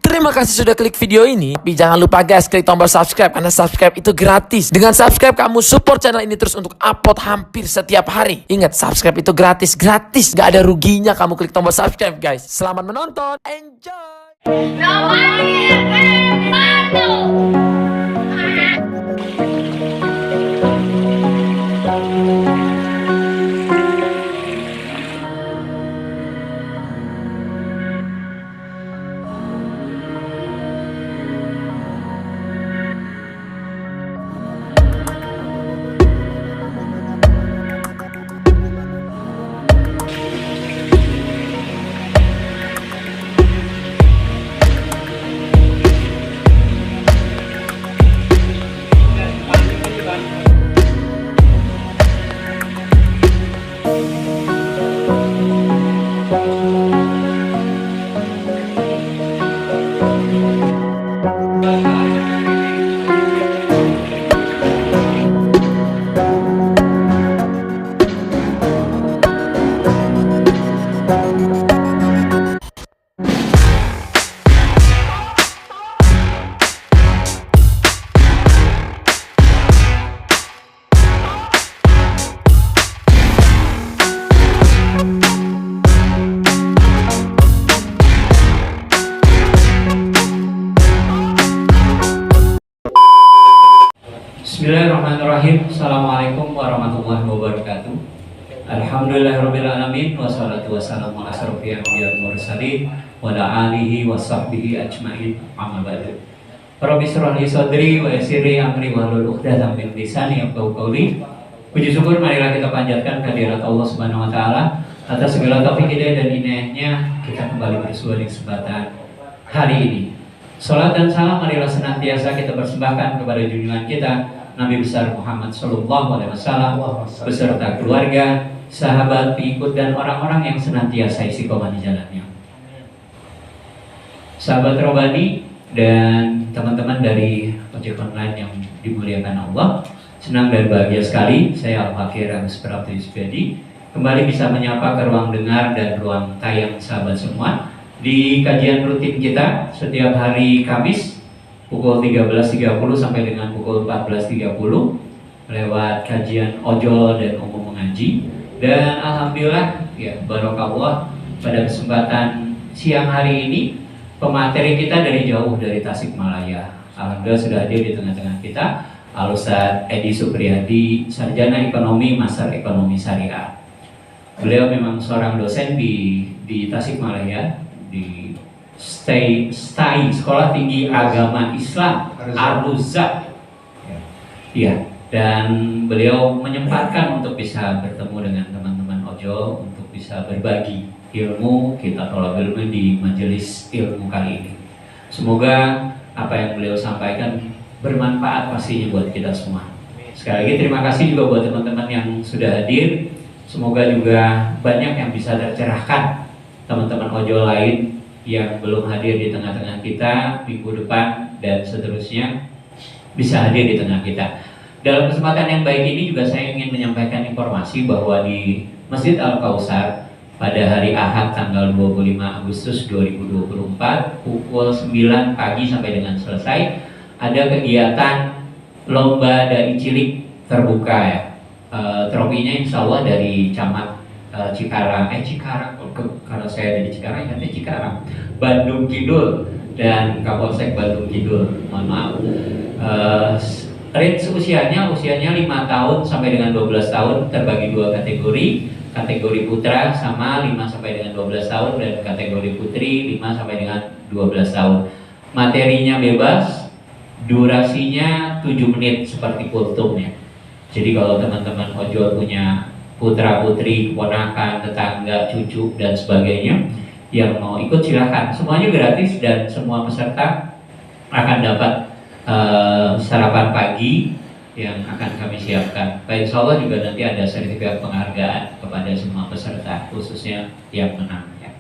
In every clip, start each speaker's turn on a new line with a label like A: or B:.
A: Terima kasih sudah klik video ini. Tapi jangan lupa guys, klik tombol subscribe karena subscribe itu gratis. Dengan subscribe kamu support channel ini terus untuk upload hampir setiap hari. Ingat, subscribe itu gratis. Gak ada ruginya kamu klik tombol subscribe guys. Selamat menonton. Enjoy.
B: Bismillahirrahmanirrahim. Assalamualaikum warahmatullahi wabarakatuh. Alhamdulillahirrabbilalamin. Wassalatu wassalamu ala asyrofil anbiya'i wal mursalin wa ala alihi wa sahbihi ajma'in. Amma ba'du. Rabbi shrah li sadri wa yassir li amri wahlul 'uqdatam min lisani yafqahu qawli. Puji syukur marilah kita panjatkan kehadirat Allah Subhanahu wa taala atas segala taufik hidayah dan inayahnya kita kembali bersua di kesempatan hari ini. Salat dan salam marilah senantiasa kita persembahkan kepada junjungan kita Nabi besar Muhammad Sallallahu Alaihi Wasallam beserta keluarga, sahabat, pengikut dan orang-orang yang senantiasa istiqomah di jalannya. Sahabat Robani dan teman-teman dari ojek online yang dimuliakan Allah, senang dan bahagia sekali saya Al-Fakir Agus Prapto Yusbadi kembali bisa menyapa ke ruang dengar dan ruang tayang sahabat semua di kajian rutin kita setiap hari Kamis pukul 13.30 sampai dengan pukul 14.30 lewat kajian ojol dan umum mengaji. Dan alhamdulillah ya barokallah pada kesempatan siang hari ini pemateri kita dari jauh dari Tasikmalaya. Alhamdulillah sudah hadir di tengah-tengah kita Al-Ustaz Edi Supriyadi, Sarjana Ekonomi Master Ekonomi Syariah. Beliau memang seorang dosen di Tasikmalaya di STAI Sekolah Tinggi Agama Islam Ar-Ruza. Ya, dan beliau menyempatkan untuk bisa bertemu dengan teman-teman ojol untuk bisa berbagi ilmu kita tolak ilmu di majelis ilmu kali ini. Semoga apa yang beliau sampaikan bermanfaat pastinya buat kita semua. Sekali lagi terima kasih juga buat teman-teman yang sudah hadir. Semoga juga banyak yang bisa tercerahkan teman-teman ojol lain yang belum hadir di tengah-tengah kita minggu depan dan seterusnya bisa hadir di tengah kita. Dalam kesempatan yang baik ini juga saya ingin menyampaikan informasi bahwa di Masjid Al-Kautsar pada hari Ahad tanggal 25 Agustus 2024 pukul 9 pagi sampai dengan selesai ada kegiatan lomba dai cilik terbuka ya. Trofinya insya Allah dari Camat Cikarang, kalau saya dari Cikarang, nanti Cikarang, Bandung Kidul dan Kapolsek Bandung Kidul. Mohon maaf. Range usianya 5 tahun sampai dengan 12 tahun terbagi dua kategori putra sama 5 sampai dengan 12 tahun dan kategori putri 5 sampai dengan 12 tahun. Materinya bebas, durasinya 7 menit seperti kultumnya. Jadi kalau teman-teman ojol punya putra putri, keponakan, tetangga, cucu dan sebagainya yang mau ikut silahkan. Semuanya gratis dan semua peserta akan dapat sarapan pagi yang akan kami siapkan. Baik, insya Allah juga nanti ada sertifikat penghargaan kepada semua peserta, khususnya yang menang. Ya.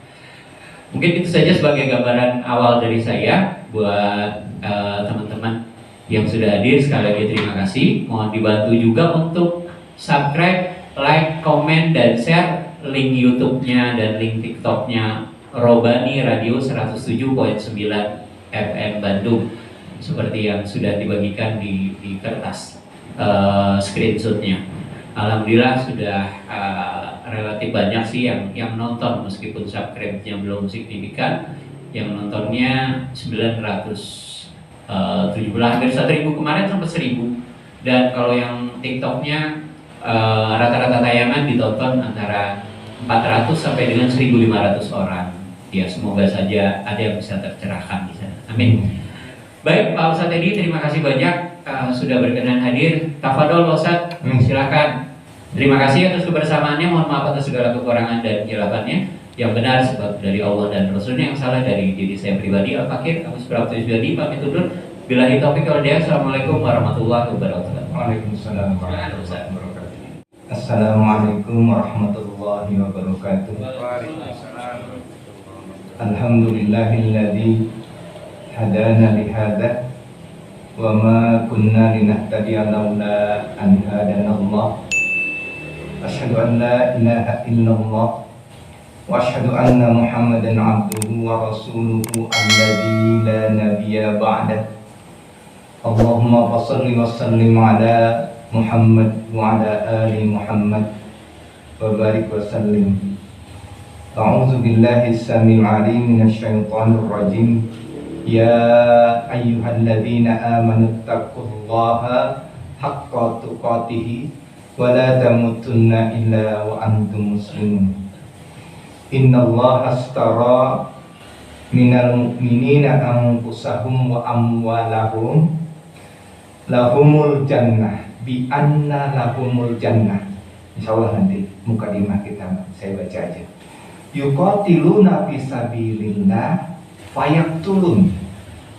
B: Mungkin itu saja sebagai gambaran awal dari saya buat teman-teman yang sudah hadir. Sekali lagi terima kasih. Mohon dibantu juga untuk subscribe, like, komen, dan share link YouTube-nya dan link TikTok-nya Robani Radio 107.9 FM Bandung, seperti yang sudah dibagikan di kertas screenshotnya. Alhamdulillah sudah relatif banyak sih yang nonton, meskipun subscribe-nya belum signifikan. Yang nontonnya 970, hampir 1000, kemarin sampai 1000. Dan kalau yang TikToknya rata-rata tayangan ditonton antara 400 sampai dengan 1500 orang. Ya, semoga saja ada yang bisa tercerahkan di sana. Amin. Baik, Pak Ustadz Edi, terima kasih banyak sudah berkenan hadir. Tafadol Ustadz, silakan. Terima kasih atas kebersamaannya. Mohon maaf atas segala kekurangan dan kehilafan-nya. Yang benar sebab dari Allah dan Rasulnya, yang salah dari diri saya pribadi. Al-Fakir Agus Prapto Isbiadi pamit undur. Billahi taufiq wal hidayah. Assalamualaikum warahmatullahi wabarakatuh.
C: Waalaikumsalam warahmatullahi wabarakatuh. Assalamualaikum warahmatullahi wabarakatuh. Alhamdulillahilladzi hadana lihada wa ma kunna linahtadiya laula an hadana Allah. Asyhadu an la ilaha illallah wa asyhadu anna Muhammadan abduhu wa rasuluhu alladzi la nabiyya ba'dah. Allahumma shalli wa sallim ala Muhammad wa ala ali Muhammad wa barik wa sallim. A'udzu billahi as-sami'il 'alim minasy syaithanir rajim. Ya ayyuhalladzina amanu taqullaha haqqa tuqatih wa la tamutunna illa wa antum muslimun. Innallaha astara minal mu'minina anfusahum wa amwalahum lahumul jannah bi anna lahumul jannah. Insyaallah nanti mukadimah kita saya baca aja. Yuqatiluna fi sabilillah fayaqtulun,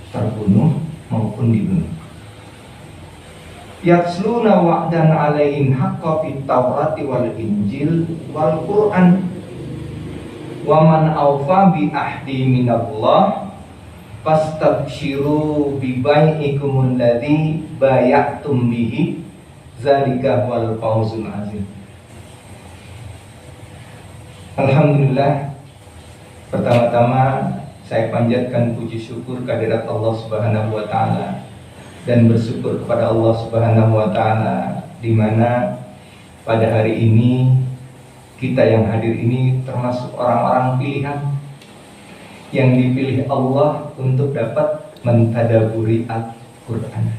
C: terbunuh maupun dibunuh. Yatsluna wa'dan alaihim haqqa fit Taurati wal Injil wal Qur'an. Wa man awfa bi ahdi minallah fastabshiru bi bai'ikumul ladzi bay'atum bihi zalika wal fawzul azim. Alhamdulillah, pertama-tama saya panjatkan puji syukur kehadirat Allah Subhanahu wa taala dan bersyukur kepada Allah Subhanahu wa taala di mana pada hari ini kita yang hadir ini termasuk orang-orang pilihan yang dipilih Allah untuk dapat mentadaburi Al-Quran.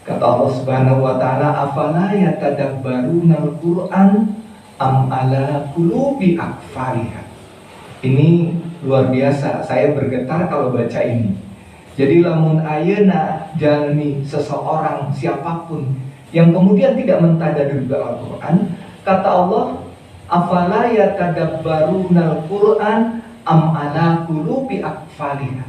C: Kata Allah Subhanahu wa taala, afala yatadabbaruna al-Quran am ala qulubi aqfaliha. Ini luar biasa, saya bergetar kalau baca ini. Jadi lamun ayeuna jalmi seseorang siapapun yang kemudian tidak mentadaburi Al-Quran, kata Allah, afala yatadabbarunal Qur'an am ala qulubi aqfaliha.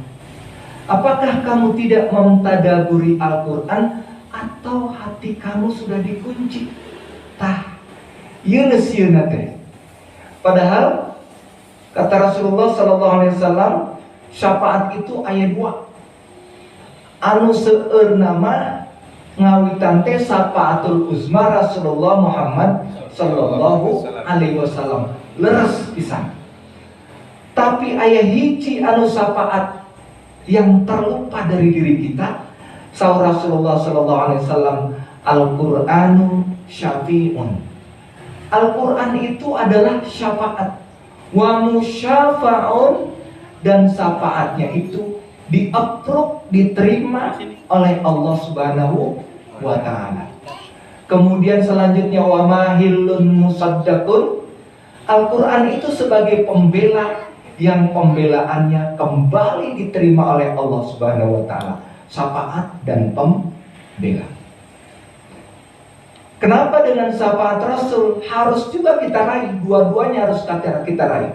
C: Apakah kamu tidak mentadaburi Al-Quran atau hati kamu sudah dikunci? Tah, ieu sieuna teh. Padahal kata Rasulullah sallallahu alaihi wasallam, syafaat itu aya 2. Anu seueur nama ngawitan teh syafaatul uzma Rasulullah Muhammad sallallahu alaihi wasallam, leres pisan. Tapi aya hiji anu syafaat yang terlupa dari diri kita. Saur Rasulullah sallallahu alaihi wasallam, Al-Qur'anu syafi'un. Al-Qur'an itu adalah syafaat. Wa musyafa'un, dan syafaatnya itu di-approve, diterima oleh Allah Subhanahu wa taala. Kemudian selanjutnya wa mahillun musaddaqun. Al-Qur'an itu sebagai pembela yang pembelaannya kembali diterima oleh Allah Subhanahu wa taala. Syafaat dan pembela. Kenapa dengan syafaat Rasul harus juga kita raih? Dua-duanya harus kita raih.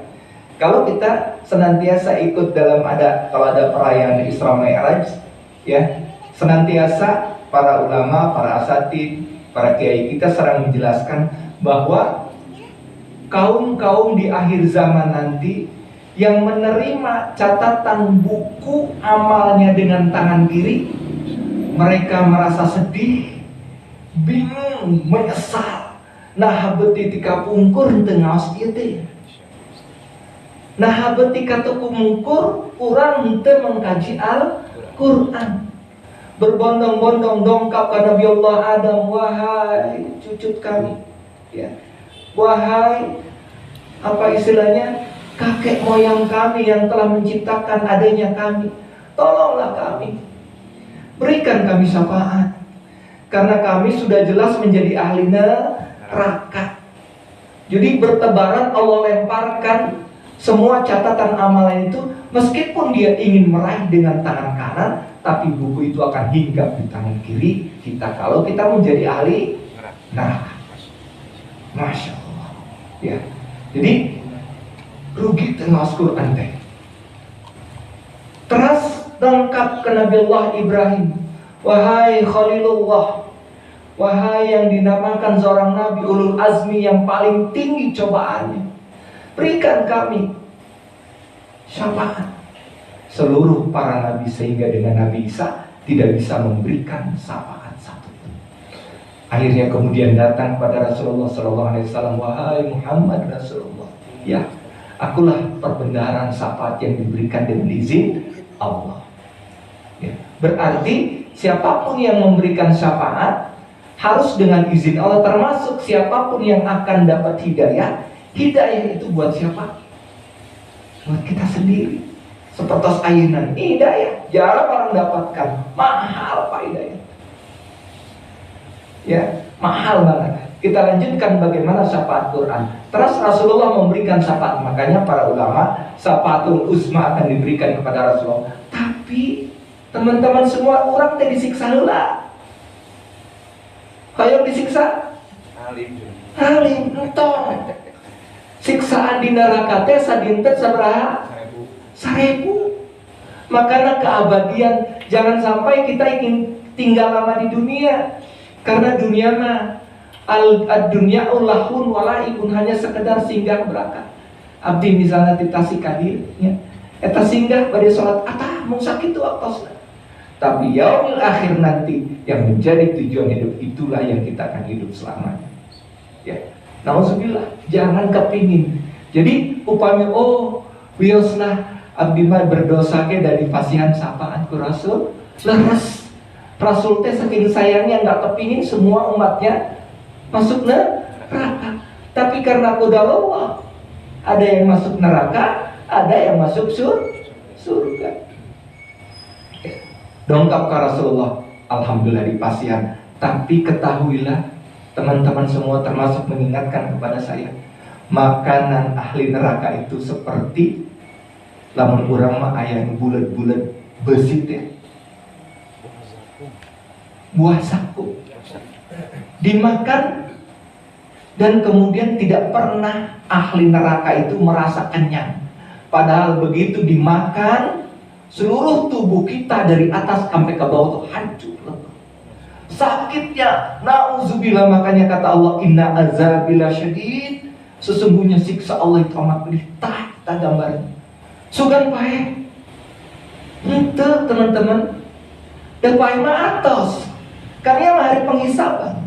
C: Kalau kita senantiasa ikut dalam kalau ada perayaan Isra Mi'raj, ya, senantiasa para ulama, para asatid, para kiai kita sering menjelaskan bahwa kaum-kaum di akhir zaman nanti yang menerima catatan buku amalnya dengan tangan kiri, mereka merasa sedih, bingung, menyesal. Nah, beuti tika pungkur teu ngaos ieu teh. Nah ketika tuku mengukur, orang henteu mengkaji Al-Quran. Berbondong-bondong dongkap ke Nabi Allah Adam, wahai cucut kami, ya, wahai apa istilahnya, kakek moyang kami yang telah menciptakan adanya kami, tolonglah kami, berikan kami syafaat, karena kami sudah jelas menjadi ahli neraka. Jadi bertebaran Allah lemparkan semua catatan amalan itu, meskipun dia ingin meraih dengan tangan kanan, tapi buku itu akan hinggap di tangan kiri kita kalau kita menjadi ahli neraka. Masya Allah, ya. Jadi rugi tengah Quran teh. Terus lengkap ke Nabi Allah Ibrahim, wahai Khalilullah, wahai yang dinamakan seorang Nabi ulul azmi yang paling tinggi cobaannya, berikan kami syafaat. Seluruh para nabi sehingga dengan Nabi Isa tidak bisa memberikan syafaat satupun. Akhirnya kemudian datang pada Rasulullah SAW, wahai Muhammad Rasulullah, ya, akulah perbendaharaan syafaat yang diberikan dengan izin Allah. Ya, berarti siapapun yang memberikan syafaat harus dengan izin Allah, termasuk siapapun yang akan dapat hidayah. Hidayah itu buat siapa? Buat kita sendiri. Seperti ayunan hidayah jarang orang dapatkan, mahal Pak hidayah, ya, mahal banget. Kita lanjutkan bagaimana syafaat Quran. Terus Rasulullah memberikan syafaat, makanya para ulama syafaatul uzma akan diberikan kepada Rasulullah. Tapi teman-teman semua orang tadi disiksa heula. Kayak disiksa halim entong. Siksaan di neraka teh sadinten sabaraha? 1000. Makanya keabadian, jangan sampai kita ingin tinggal lama di dunia, karena dunia mah ad-dunya ullahun walaikun, hanya sekedar singgah berangkat. Abdi misalnya di Tasikadir, eta singgah pada sholat atah mau sakit tuh atasnya. Tapi yaumil akhir nanti yang menjadi tujuan hidup, itulah yang kita akan hidup selamanya. Ya, nauzubillah, jangan kepingin. Jadi upami wiosna abdi mah berdosa ke dari pasihan syafaat ku Rasul, leres. Rasul teh saking sayangnya nggak kepingin semua umatnya masuk neraka. Tapi karena qadarullah, ada yang masuk neraka, ada yang masuk surga. Dongkap ke Rasulullah, alhamdulillah di pasihan. Tapi ketahuilah teman-teman semua, termasuk mengingatkan kepada saya, makanan ahli neraka itu seperti lamun urang mah aya bulat-bulat besi teh, buah zakum, dimakan dan kemudian tidak pernah ahli neraka itu merasa kenyang. Padahal begitu dimakan, seluruh tubuh kita dari atas sampai ke bawah itu hancur, sakitnya, nauzubillah. Makanya kata Allah, inna azabila syadid, sesungguhnya siksa Allah itu amat pedih. Tak gambarnya sugan pae itu teman-teman, dan pae mah atos karena hari penghisaban.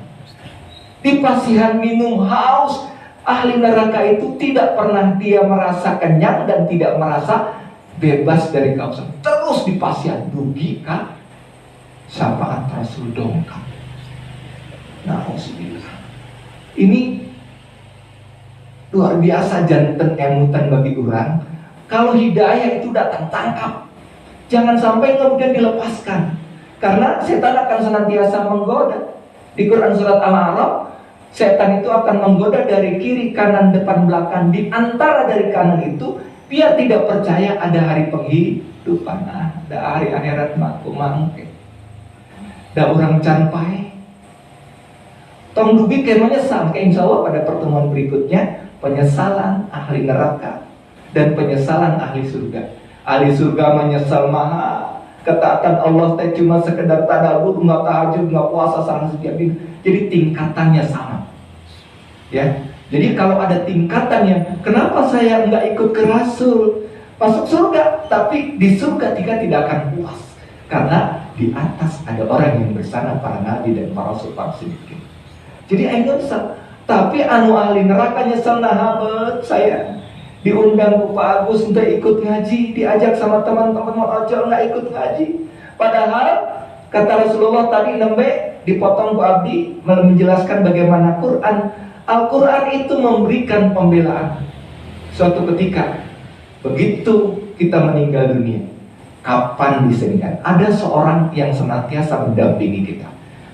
C: Di pasihan minum haus, ahli neraka itu tidak pernah dia merasa kenyang dan tidak merasa bebas dari kausan. Terus di pasihan rugi kah? Syafaat Rasul dongkap. Nauzubillah. Ini luar biasa janten emutan bagi orang. Kalau hidayah itu datang, tangkap. Jangan sampai kemudian dilepaskan, karena setan akan senantiasa menggoda. Di Quran surat Al-A'raf, setan itu akan menggoda dari kiri, kanan, depan, belakang. Di antara dari kanan itu, biar tidak percaya ada hari penghidupan, ada hari akhirat makumang. Da orang canpai tong dugi ke menyesal, ke insya Allah pada pertemuan berikutnya, penyesalan ahli neraka dan penyesalan ahli surga. Ahli surga menyesal maha, ketaatan Allah teh cuma sekedar tadabur, nggak tahajud, nggak puasa sama setiap minggu. Jadi tingkatannya sama, ya. Jadi kalau ada tingkatannya, kenapa saya nggak ikut ke Rasul masuk surga, tapi di surga tidak akan puas, karena di atas ada orang yang bersama para nabi dan para rasul, para siddiqin. Jadi ayo nyesal. Tapi anu ahli neraka nyesal nahabet saya. Diundang ke Pak Agus untuk ikut ngaji, diajak sama teman-teman mau ojol nggak ikut ngaji. Padahal kata Rasulullah tadi nembe dipotong Bu Abdi menjelaskan bagaimana Al-Quran itu memberikan pembelaan. Suatu ketika begitu kita meninggal dunia, kapan disediakan? Ada seorang yang senantiasa mendampingi kita.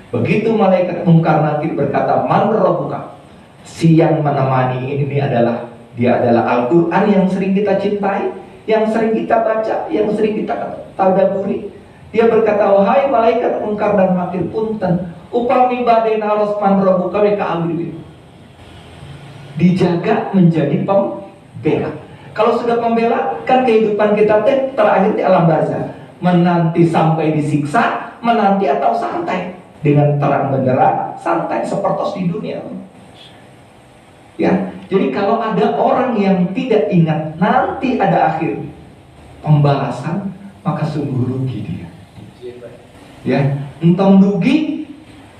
C: Begitu malaikat mungkar nakir berkata, "Man rabbuka?" Siang menemani ini adalah dia adalah Al-Quran yang sering kita cintai, yang sering kita baca, yang sering kita tadaburi. Dia berkata, "Wahai malaikat mungkar dan nakir, punten upami badena rosman rabbuka wa ka'abdi." Dijaga menjadi pembela. Kalau sudah pembela, kan kehidupan kita terakhir di alam barzah. Menanti sampai disiksa, menanti atau santai. Dengan terang benderang, santai seperti di dunia. Ya, jadi kalau ada orang yang tidak ingat nanti ada akhir pembalasan, maka sungguh rugi dia. Ya, entong dugi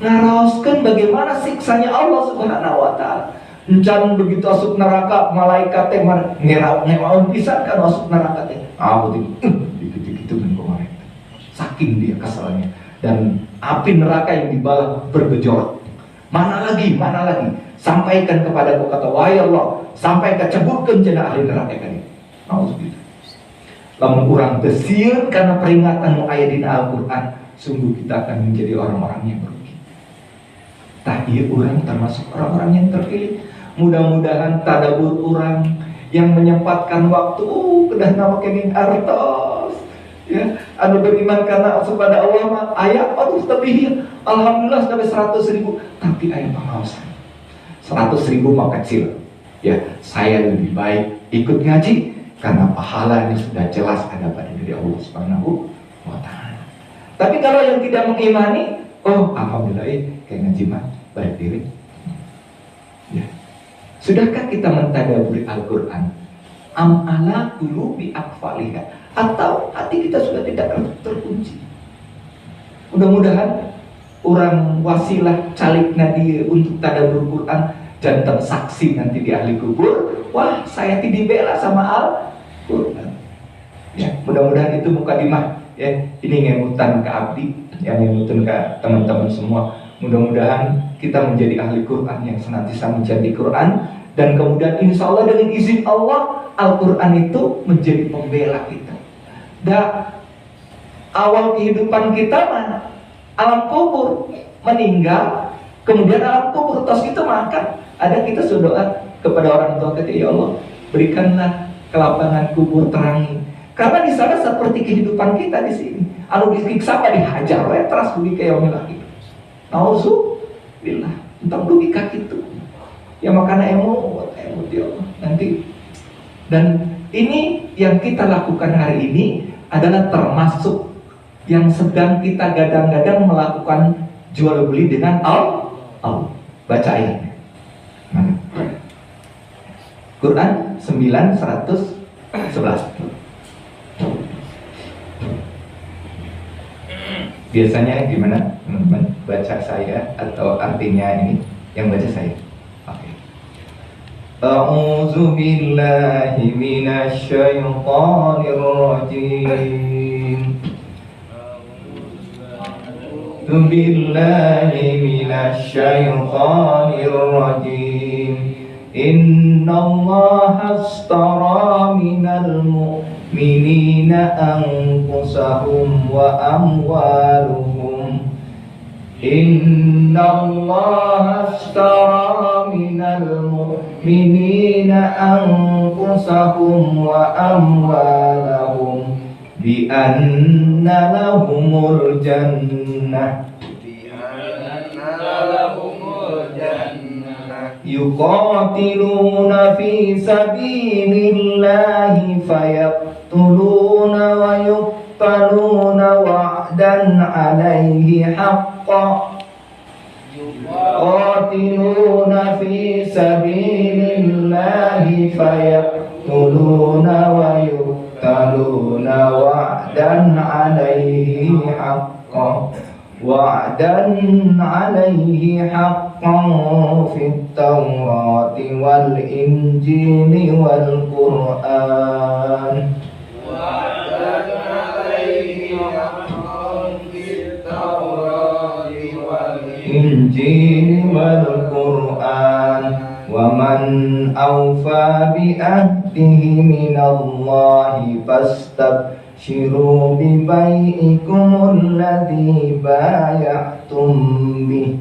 C: ngaroskan bagaimana siksanya Allah Subhanahu wa taala. Encan begitu masuk neraka, malaikat teh ngeraun pisan kan masuk neraka teh. Gitu-gitu kan kemarin. Saking dia kesalnya, dan api neraka yang dibalah bergejolak. Mana lagi? Sampaikan kepadaku, kata wahai Allah, sampai keceburkan cenah ahli neraka kan. Nauzubillah. Lamun urang desieun karena peringatan ayat dina Al-Qur'an, sungguh kita akan menjadi orang-orang yang merugi. Tah ieu urang termasuk orang-orang yang terpilih. Mudah-mudahan tadabur urang yang menyempatkan waktu kedah nama kenging artos. Ya, anu beriman karena kepada Allah mah aya aduh tapi alhamdulillah sampai 100.000, tapi aya pengawasan. 100.000 mah kecil. Ya, saya lebih baik ikut ngaji karena pahalanya sudah jelas ada pada diri Allah Subhanahu wa taala. Tapi kalau yang tidak mengimani, oh alhamdulillah kayak ngaji mah baik diri. Ya. Sudahkah kita mentadaburi Al-Qur'an? Am ala qulubi aqfaliha, atau hati kita sudah tidak terkunci? Mudah-mudahan orang wasilah calik nadi untuk tadabur Quran dan tersaksi nanti di ahli kubur, wah saya dibela sama Al-Quran. Ya, mudah-mudahan itu mukadimah ya. Ini ngemutan ke abdi, yang ngemutan ke teman-teman semua. Mudah-mudahan kita menjadi ahli Quran yang senantiasa menjadi Quran, dan kemudian insya Allah dengan izin Allah Al-Quran itu menjadi pembela kita. Dan awal kehidupan kita mah alam kubur, meninggal, kemudian alam kubur, terus itu makan. Ada kita berdoa kepada orang tua kita, ya Allah berikanlah kelapangan kubur terangi. Karena di sana seperti kehidupan kita di sini. Anu disiksa apa dihajar, terus dugi kayak orang lagi. Nauzubillah, entah dugi kaki itu. Ya makanya emot ya Allah nanti. Dan ini yang kita lakukan hari ini adalah termasuk yang sedang kita gadang-gadang melakukan jual beli dengan Allah. Baca ayatnya. Quran 9:111. Biasanya gimana teman-teman? Baca saya atau artinya ini? Yang baca saya. Oke. A'udzu billahi minasy syaithanir rajim. A'udzu billahi minasy syaithanir rajim. Innallaha astara minal mu'minina anfusahum wa amwaluhum. Innallaha astara minal mu'minina anfusahum wa amwalahum bi anna lahumul jannah. Yuqatiluna fi sabilillahi fayaqtuluna wa yuqtaluna wa'dan alaihi haqqan. Yuqatiluna fi sabilillahi fayaqtuluna wa yuqtaluna wa'dan alaihi haqqan. وعدا عليه حقا في التوراة والإنجيل والقرآن الإنجيل والقرآن ومن أوفى بعهده من الله فاستبشروا ببيعكم الذي بايعتم به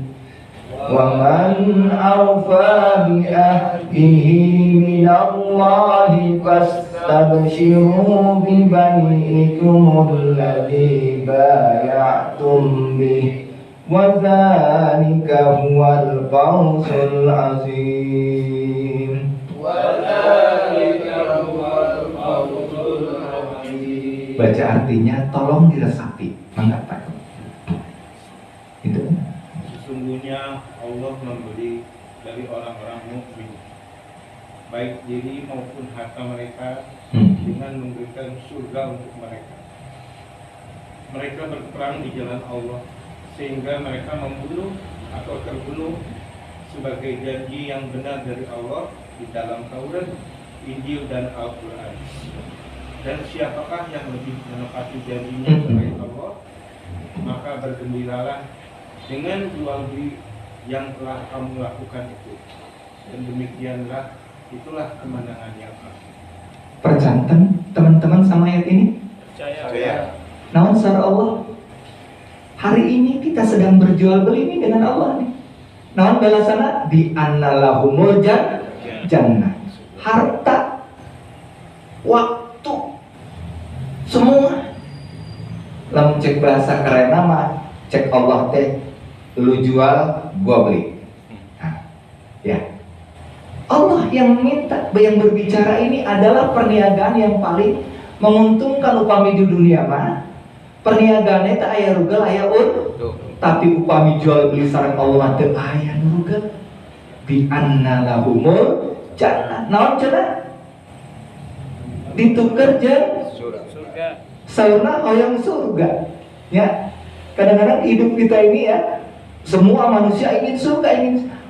C: ومن أوفى بعهده من الله فاستبشروا ببيعكم الذي بايعتم به وذلك هو الفوز العظيم. Baca artinya, tolong diresapi. Mengapa? Itu.
D: Sesungguhnya Allah memberi dari orang-orang mukmin baik diri maupun harta mereka dengan memberikan surga untuk mereka. Mereka berperang di jalan Allah sehingga mereka membunuh atau terbunuh sebagai janji yang benar dari Allah di dalam Taurat, Injil dan Al-Quran. Dan siapakah yang lebih menepati janjinya sebagai Allah, maka bergembiralah dengan jual beli yang telah kamu lakukan itu. Dan demikianlah, itulah kemenangan yang pasti.
C: Percanten teman-teman sama ayat ini?
D: Percaya.
C: Namun secara Allah, hari ini kita sedang berjual beli ini dengan Allah nih. Namun balasannya di annalahumul jannah. Harta, waktu, semua. Lalu cek bahasa keren nama, cek Allah teh, lu jual, gua beli. Nah, ya. Allah yang minta, yang berbicara ini adalah perniagaan yang paling menguntungkan upami di dunia mah. Perniagaannya tak aya rugal, aya tapi upami jual beli sareng Allah teu aya rugal. Bi anna lahumul jannah. Naon cenah? Ditukar jeung surga. Saurna hoyong surga. Ya. Kadang-kadang hidup kita ini ya, semua manusia ingin surga,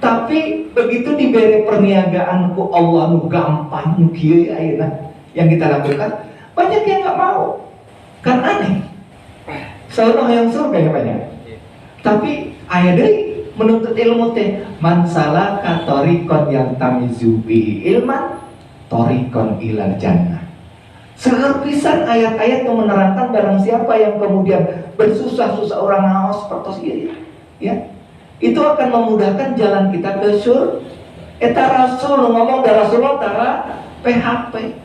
C: tapi begitu diberi perniagaan ku Allah nu gampang, nu kieu ayeuna yang kita lakukan, banyak yang enggak mau. Kan aneh. Saurna hoyong surga ya banyak. Tapi aya deui menuntut ilmu teh man salaka tariqan yang tamizu bihi ilman tariqan ilal jannah. Seueur pisan ayat-ayat yang menerangkan barang siapa yang kemudian bersusah-susah orang haus seperti ini, ya, itu akan memudahkan jalan kita ke surga. Eta Rasul ngomong dari Rasulullah tara PHP.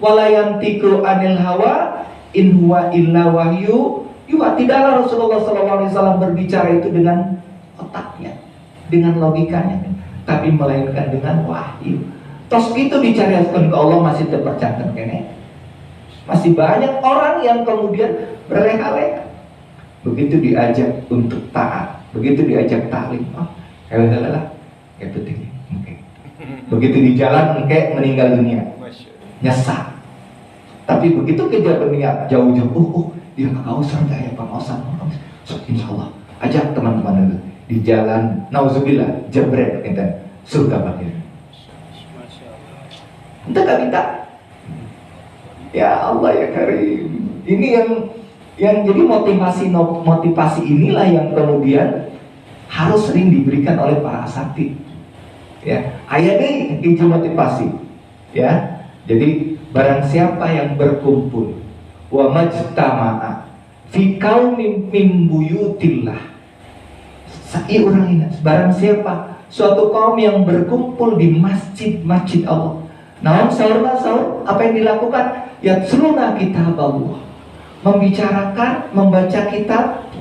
C: Walayantiku anil hawa in huwa illa wahyu. Tidaklah Rasulullah SAW berbicara itu dengan otaknya, dengan logikanya, tapi melainkan dengan wahyu. Tos itu dicariaskan ke Allah masih terpercaya kene. Masih banyak orang yang kemudian berleha-leha. Begitu diajak untuk taat, begitu diajak taklim, kayak penting. Begitu di jalan meninggal dunia, nyesal. Tapi begitu kejar berniat jauh-jauh, dia kausan kayak pengausan, so, insya Allah ajak teman-teman di jalan, nauzubillah, jebret kita surga bagian. Entah gak minta. Ya Allah ya Karim. Ini yang jadi motivasi inilah yang kemudian harus sering diberikan oleh para asatidz. Ya, aya deui hiji motivasi. Ya. Jadi barang siapa yang berkumpul wa majtama'a fi qaumin min buyutillah. Sai urang ini barang siapa suatu kaum yang berkumpul di masjid-masjid Allah. Namun saurna apa yang dilakukan? Yatluna kitab Allah, membicarakan, membaca kitab,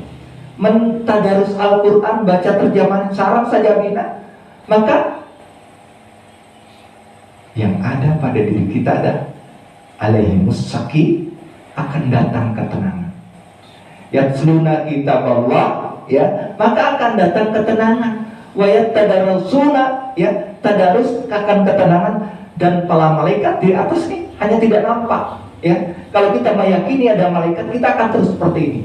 C: mentadarus Al-Quran, baca terjemahan sarang saja bina. Maka yang ada pada diri kita ada alaihimus saki, akan datang ketenangan. Yatluna kitab Allah, ya, maka akan datang ketenangan. Wa yatadarusuna, ya, tadarus akan ketenangan. Dan para malaikat di atas nih hanya tidak nampak, ya. Kalau kita meyakini ada malaikat, kita akan terus seperti ini.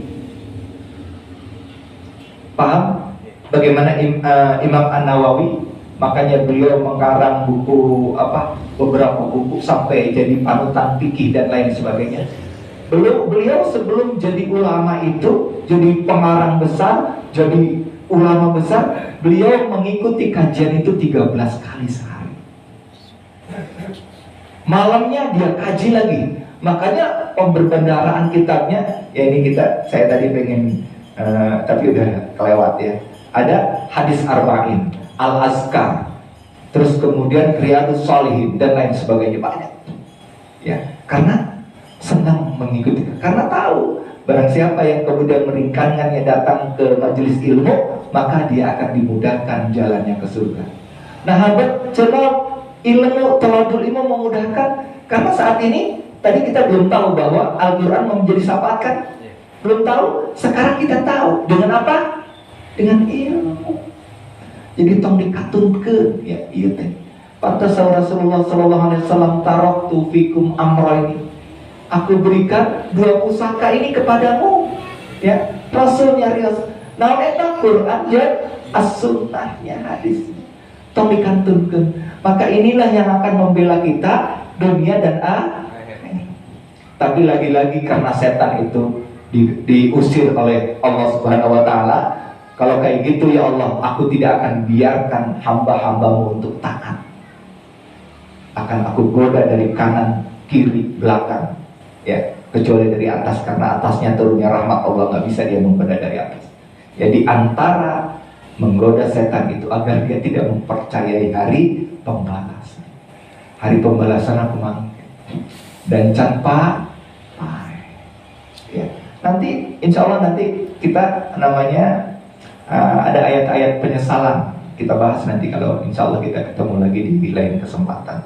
C: Paham? Bagaimana Imam An-Nawawi, makanya beliau mengarang buku beberapa buku sampai jadi panutan fikih dan lain sebagainya. Beliau sebelum jadi ulama itu, jadi pengarang besar, jadi ulama besar, beliau mengikuti kajian itu 13 kali sehari. Malamnya dia kaji lagi. Makanya pemberbendaraan kitabnya, ya ini saya tadi pengen tapi udah kelewat ya. Ada hadis arba'in, al-azkar, terus kemudian riyadus shalihin dan lain sebagainya, banyak. Ya, karena senang mengikuti, karena tahu barang siapa yang kemudian meringankannya datang ke majelis ilmu, maka dia akan dimudahkan jalannya ke surga. Nah, habat celok ilmu, tawadul ilmu memudahkan, karena saat ini tadi kita belum tahu bahwa Al-Quran mau menjadi syafaat kan? Belum tahu, sekarang kita tahu. Dengan apa? Dengan ilmu. Jadi tong dikatunkeun ya ieu teh. Pantas Rasulullah sallallahu alaihi wasallam, taraktu fikum amrayni. Aku berikan 2 pusaka ini kepadamu. Ya, Rasul nyarios. Naon eta Quran jeung as-sunnahnya hadis. Tong dikantunkeun. Maka inilah yang akan membela kita dunia dan akhirat. Tapi lagi-lagi karena setan itu diusir oleh Allah Subhanahu wa taala. Kalau kayak gitu ya Allah, aku tidak akan biarkan hamba-hambamu untuk taat. Akan aku goda dari kanan, kiri, belakang. Ya, kecuali dari atas, karena atasnya turunnya rahmat Allah, nggak bisa dia menggoda dari atas. Jadi antara menggoda setan itu agar dia tidak mempercayai hari pembalasan. Hari pembalasan aku manggil dan tanpa ya. Nanti insya Allah nanti kita namanya ada ayat-ayat penyesalan, kita bahas nanti kalau insya Allah kita ketemu lagi di lain kesempatan.